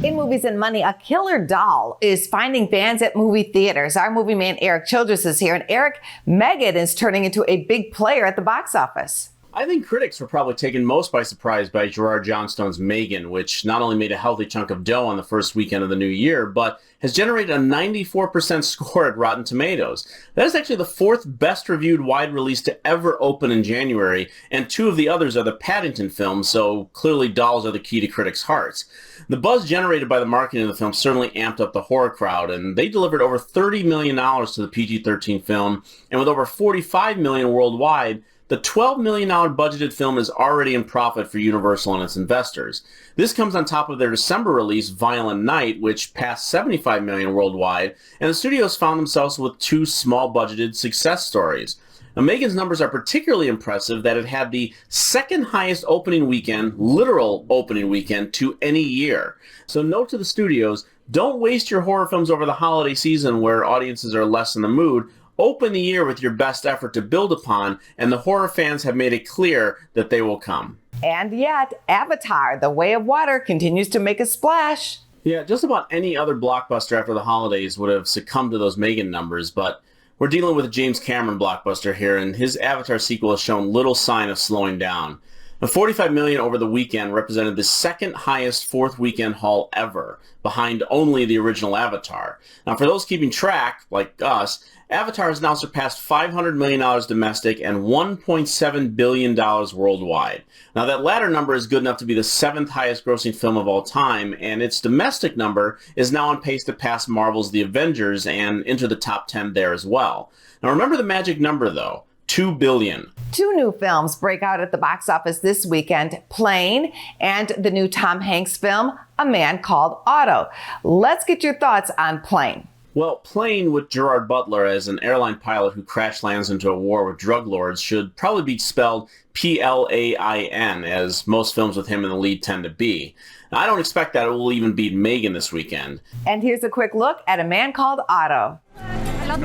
In Movies and Money, a killer doll is finding fans at movie theaters. Our movie man, Erik Childress, is here. And Erik, Megan is turning into a big player at the box office. I think critics were probably taken most by surprise by Gerard Johnstone's Megan, which not only made a healthy chunk of dough on the first weekend of the new year, but has generated a 94% score at Rotten Tomatoes. That is actually the fourth best reviewed wide release to ever open in January, and two of the others are the Paddington films, so clearly dolls are the key to critics' hearts. The buzz generated by the marketing of the film certainly amped up the horror crowd, and they delivered over $30 million to the PG-13 film, and with over $45 million worldwide, the $12 million budgeted film is already in profit for Universal and its investors. This comes on top of their December release, Violent Night, which passed $75 million worldwide, and the studios found themselves with two small-budgeted success stories. Now, Megan's numbers are particularly impressive that it had the second highest opening weekend, literal opening weekend, to any year. So note to the studios, don't waste your horror films over the holiday season where audiences are less in the mood. Open the year with your best effort to build upon, and the horror fans have made it clear that they will come. And yet, Avatar, The Way of Water, continues to make a splash. Yeah, just about any other blockbuster after the holidays would have succumbed to those Megan numbers, but we're dealing with a James Cameron blockbuster here, and his Avatar sequel has shown little sign of slowing down. The $45 million over the weekend represented the second highest fourth weekend haul ever, behind only the original Avatar. Now, for those keeping track, like us, Avatar has now surpassed $500 million domestic and $1.7 billion worldwide. Now, that latter number is good enough to be the seventh highest grossing film of all time, and its domestic number is now on pace to pass Marvel's The Avengers and enter the top 10 there as well. Now, remember the magic number, though. $2 billion. Two new films break out at the box office this weekend, Plane and the new Tom Hanks film, A Man Called Otto. Let's get your thoughts on Plane. Well, Plane, with Gerard Butler as an airline pilot who crash lands into a war with drug lords, should probably be spelled Plain, as most films with him in the lead tend to be. Now, I don't expect that it will even beat Megan this weekend. And here's a quick look at A Man Called Otto. No,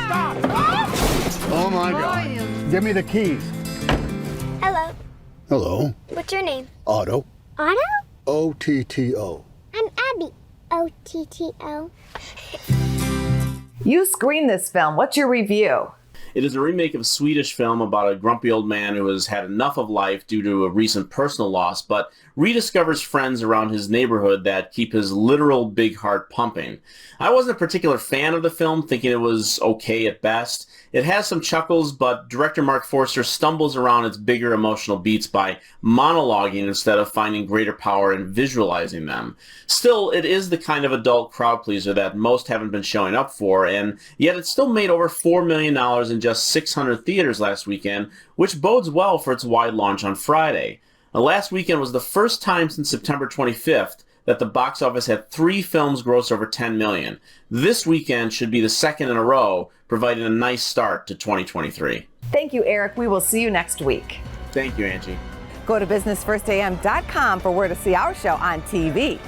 stop! Oh my God. Give me the keys. Hello. Hello. What's your name? Otto. Otto? O-T-T-O. I'm Abby. O-T-T-O. You screened this film. What's your review? It is a remake of a Swedish film about a grumpy old man who has had enough of life due to a recent personal loss, but rediscovers friends around his neighborhood that keep his literal big heart pumping. I wasn't a particular fan of the film, thinking it was okay at best. It has some chuckles, but director Mark Forster stumbles around its bigger emotional beats by monologuing instead of finding greater power in visualizing them. Still, it is the kind of adult crowd pleaser that most haven't been showing up for, and yet it still made over $4 million in just 600 theaters last weekend, which bodes well for its wide launch on Friday. Now, last weekend was the first time since September 25th that the box office had three films gross over $10 million. This weekend should be the second in a row, providing a nice start to 2023. Thank you, Erik. We will see you next week. Thank you, Angie. Go to businessfirstam.com for where to see our show on TV.